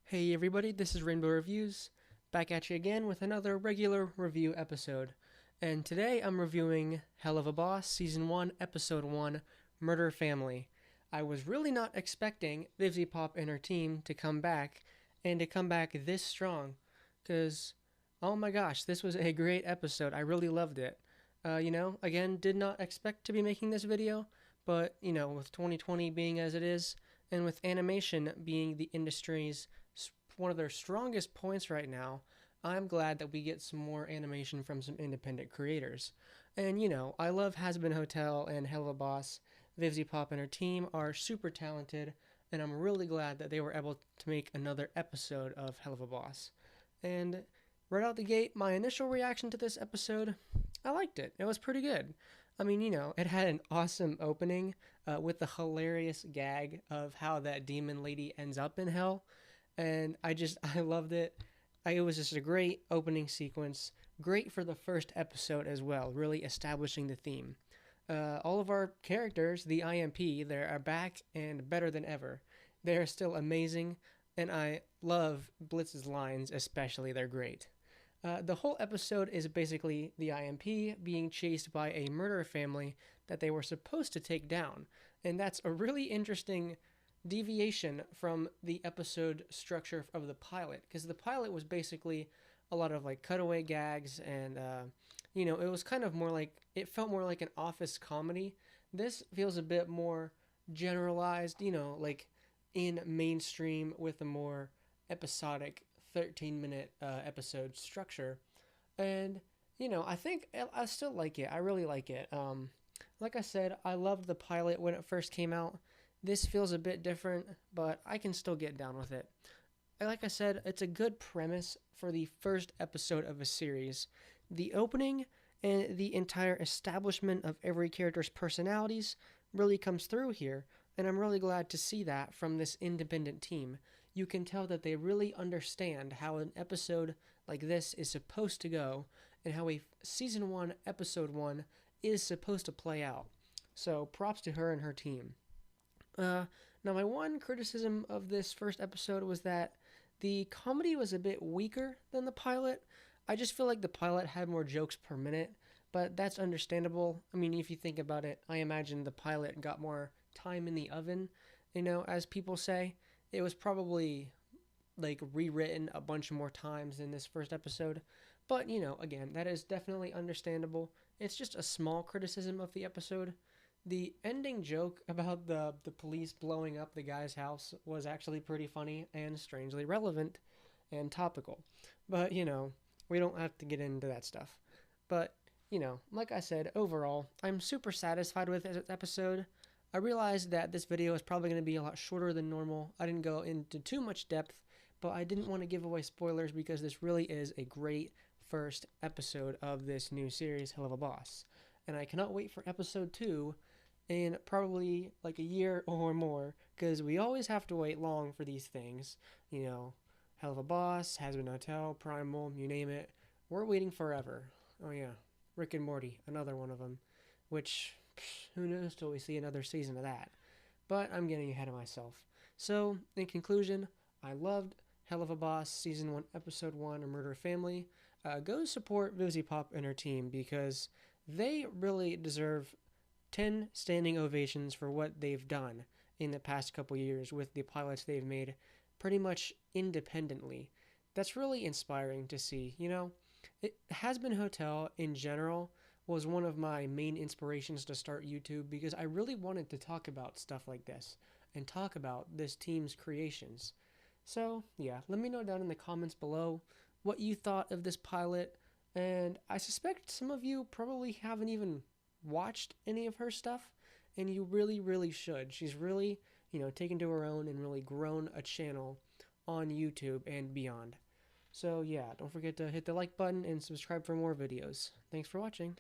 Hey everybody, this is Rainbow Reviews, back at you again with another regular review episode. And today I'm reviewing Helluva Boss Season 1, Episode 1, Murder Family. I was really not expecting Vivziepop and her team to come back, and to come back this strong, because, oh my gosh, this was a great episode. I really loved it. Again, did not expect to be making this video, but, with 2020 being as it is, and with animation being the industry's one of their strongest points right now, I'm glad that we get some more animation from some independent creators. And I love Hasbin Hotel and Helluva Boss. Vivziepop and her team are super talented, and I'm really glad that they were able to make another episode of Helluva Boss. And right out the gate, my initial reaction to this episode, I liked it. It was pretty good. I mean, it had an awesome opening with the hilarious gag of how that demon lady ends up in hell, and I loved it. It was just a great opening sequence, great for the first episode as well, really establishing the theme. All of our characters, the IMP, they are back and better than ever. They are still amazing, and I love Blitz's lines especially. They're great. The whole episode is basically the IMP being chased by a murder family that they were supposed to take down, and that's a really interesting deviation from the episode structure of the pilot, because the pilot was basically a lot of like cutaway gags, and it was kind of more like, it felt more like an office comedy. This feels a bit more generalized, like in mainstream with a more episodic 13-minute episode structure. And I think I still like it. I really like it. Like I said, I loved the pilot when it first came out. This feels a bit different, but I can still get down with it. Like I said, it's a good premise for the first episode of a series. The opening and the entire establishment of every character's personalities really comes through here, and I'm really glad to see that from this independent team. You can tell that they really understand how an episode like this is supposed to go, and how a Season 1, Episode 1 is supposed to play out. So props to her and her team. Now, my one criticism of this first episode was that the comedy was a bit weaker than the pilot. I just feel like the pilot had more jokes per minute, but that's understandable. I mean, if you think about it, I imagine the pilot got more time in the oven, as people say. It was probably like rewritten a bunch more times in this first episode. But, again, that is definitely understandable. It's just a small criticism of the episode. The ending joke about the police blowing up the guy's house was actually pretty funny and strangely relevant and topical. But, we don't have to get into that stuff. But, like I said, overall, I'm super satisfied with this episode. I realized that this video is probably going to be a lot shorter than normal. I didn't go into too much depth, but I didn't want to give away spoilers because this really is a great first episode of this new series, Helluva Boss. And I cannot wait for episode 2 in probably like a year or more, because we always have to wait long for these things. Helluva Boss, Hasbin Hotel, Primal, you name it. We're waiting forever. Oh yeah, Rick and Morty, another one of them, which, who knows till we see another season of that. But I'm getting ahead of myself. So, in conclusion, I loved Helluva Boss Season 1, Episode 1, A Murder Family. Go support Vivziepop and her team, because they really deserve 10 standing ovations for what they've done in the past couple years with the pilots they've made pretty much independently. That's really inspiring to see. It Hasbin Hotel in general was one of my main inspirations to start YouTube, because I really wanted to talk about stuff like this and talk about this team's creations. So, yeah, let me know down in the comments below what you thought of this pilot, and I suspect some of you probably haven't even watched any of her stuff, and you really, really should. She's really, taken to her own and really grown a channel on YouTube and beyond. So, yeah, don't forget to hit the like button and subscribe for more videos. Thanks for watching.